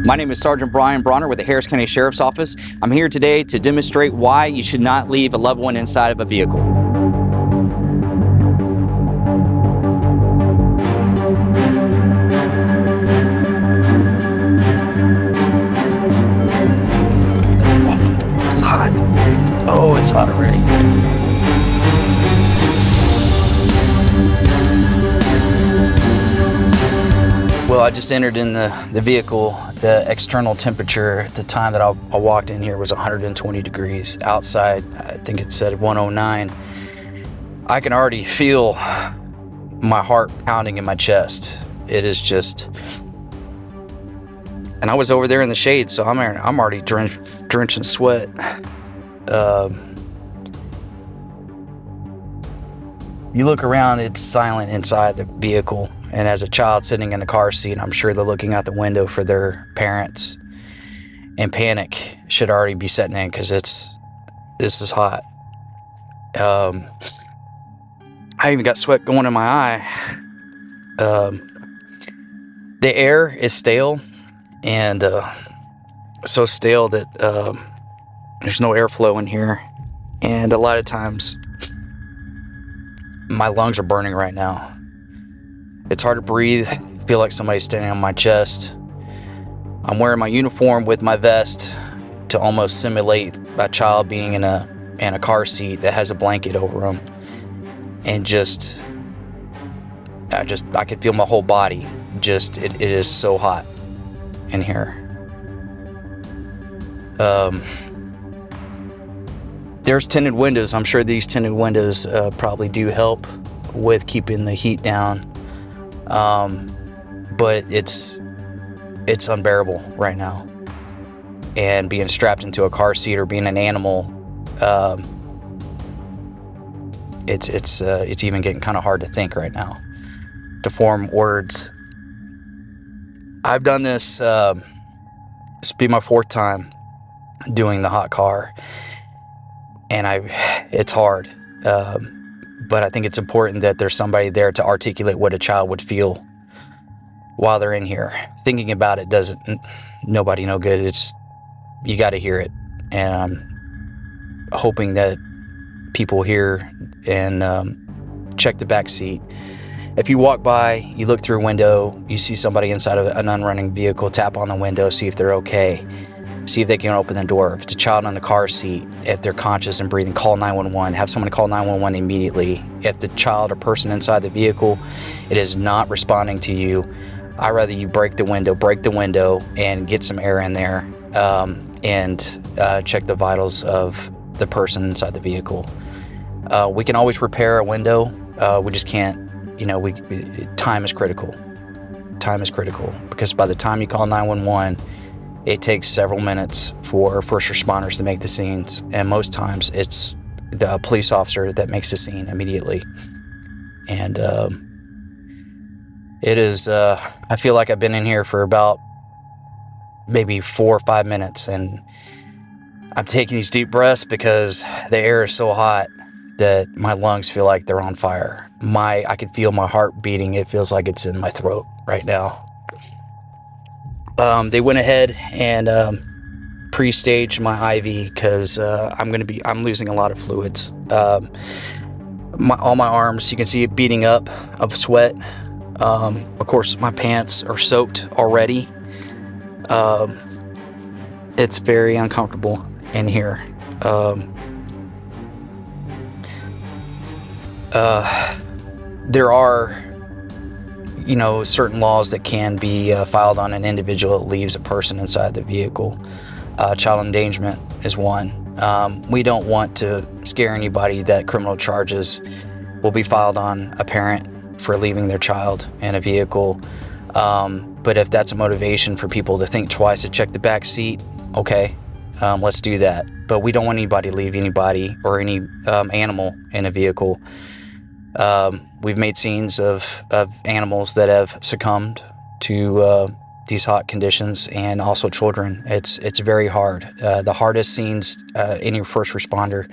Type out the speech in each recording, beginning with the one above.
My name is Sergeant Brian Brawner with the Harris County Sheriff's Office. I'm here today to demonstrate why you should not leave a loved one inside of a vehicle. It's hot. Oh, it's hot already. Well, I just entered in the vehicle. The external temperature at the time that I walked in here was 120 degrees. Outside, I think it said 109. I can already feel my heart pounding in my chest. It is just... And I was over there in the shade, so I'm already drenched in sweat. You look around, it's silent inside the vehicle. And as a child sitting in the car seat, I'm sure they're looking out the window for their parents. And panic should already be setting in because this is hot. I even got sweat going in my eye. The air is stale, and so stale that there's no airflow in here. And a lot of times, my lungs are burning right now. It's hard to breathe. I feel like somebody's standing on my chest. I'm wearing my uniform with my vest to almost simulate a child being in a car seat that has a blanket over them. And I could feel my whole body. It is so hot in here. There's tinted windows. I'm sure these tinted windows probably do help with keeping the heat down. But it's unbearable right now. And being strapped into a car seat or being an animal, it's even getting kind of hard to think right now, to form words. I've done this, this will be my 4th time doing the hot car, and it's hard. But I think it's important that there's somebody there to articulate what a child would feel while they're in here. Thinking about it doesn't nobody no good. You got to hear it, and I'm hoping that people hear and check the back seat. If you walk by, you look through a window, you see somebody inside of an unrunning vehicle, tap on the window, see if they're okay. See if they can open the door. If it's a child in the car seat, if they're conscious and breathing, call 911. Have someone call 911 immediately. If the child or person inside the vehicle, it is not responding to you, I'd rather you break the window and get some air in there, and check the vitals of the person inside the vehicle. We can always repair a window. We just can't, time is critical. Time is critical, because by the time you call 911, it takes several minutes for first responders to make the scenes, and most times it's the police officer that makes the scene immediately. And it is, I feel like I've been in here for about maybe 4 or 5 minutes, and I'm taking these deep breaths because the air is so hot that my lungs feel like they're on fire. I can feel my heart beating. It feels like it's in my throat right now. They went ahead and pre-staged my IV because I'm losing a lot of fluids. All my arms, you can see it beating up of sweat. Of course, my pants are soaked already. It's very uncomfortable in here. There are certain laws that can be filed on an individual that leaves a person inside the vehicle. Child endangerment is one. We don't want to scare anybody that criminal charges will be filed on a parent for leaving their child in a vehicle. But if that's a motivation for people to think twice to check the back seat, okay, let's do that. But we don't want anybody to leave anybody or any animal in a vehicle. We've made scenes of animals that have succumbed to these hot conditions, and also children. It's very hard. The hardest scenes any first responder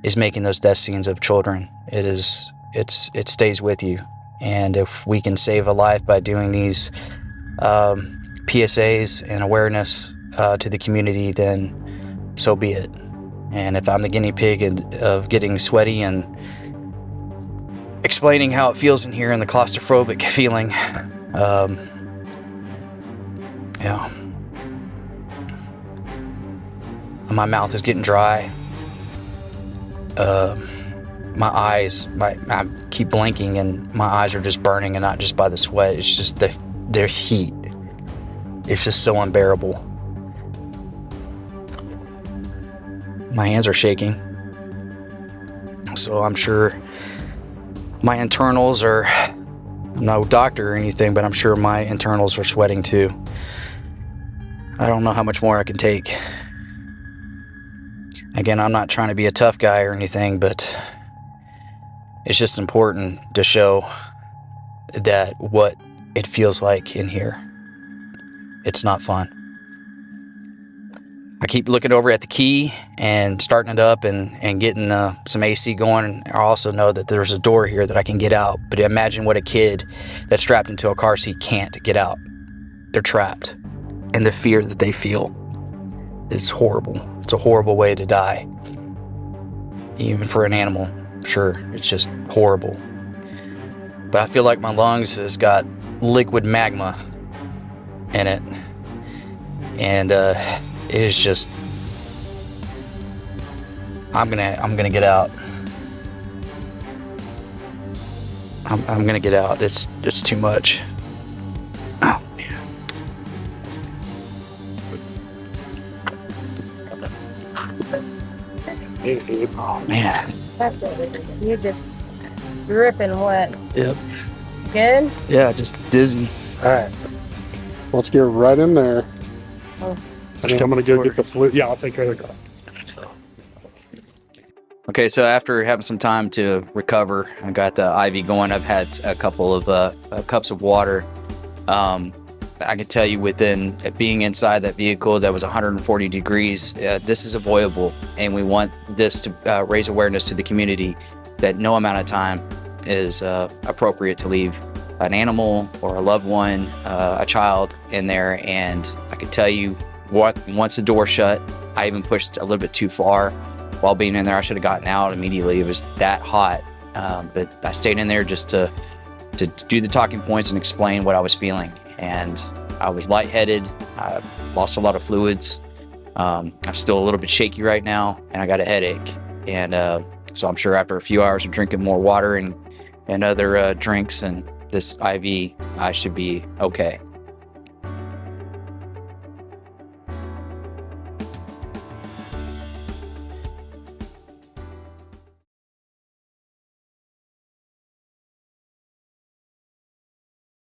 is making those death scenes of children. It stays with you, and if we can save a life by doing these PSAs and awareness to the community, then so be it. And if I'm the guinea pig of getting sweaty and explaining how it feels in here and the claustrophobic feeling, yeah. My mouth is getting dry. My eyes, I keep blinking and my eyes are just burning, and not just by the sweat. It's just their heat. It's just so unbearable. My hands are shaking. So I'm sure my internals are, I'm no doctor or anything, but I'm sure my internals are sweating too. I don't know how much more I can take. Again, I'm not trying to be a tough guy or anything, but it's just important to show that what it feels like in here. It's not fun. I keep looking over at the key and starting it up and getting some AC going. I also know that there's a door here that I can get out. But imagine what a kid that's strapped into a car seat can't get out. They're trapped. And the fear that they feel is horrible. It's a horrible way to die. Even for an animal, sure, it's just horrible. But I feel like my lungs has got liquid magma in it. And it is just, I'm gonna get out. I'm gonna get out. It's too much. Oh man. Oh man. You're just dripping wet. Yep. Good? Yeah, just dizzy. All right. Let's get right in there. Oh. I think I'm going to go get the fluid. Yeah, I'll take care of the car. Okay, so after having some time to recover, I got the IV going. I've had a couple of cups of water. I can tell you within being inside that vehicle that was 140 degrees, this is avoidable. And we want this to raise awareness to the community that no amount of time is appropriate to leave an animal or a loved one, a child in there. And I can tell you once the door shut, I even pushed a little bit too far while being in there. I should have gotten out immediately. It was that hot. But I stayed in there just to do the talking points and explain what I was feeling. And I was lightheaded. I lost a lot of fluids. I'm still a little bit shaky right now, and I got a headache. And so I'm sure after a few hours of drinking more water and other drinks and this IV, I should be okay.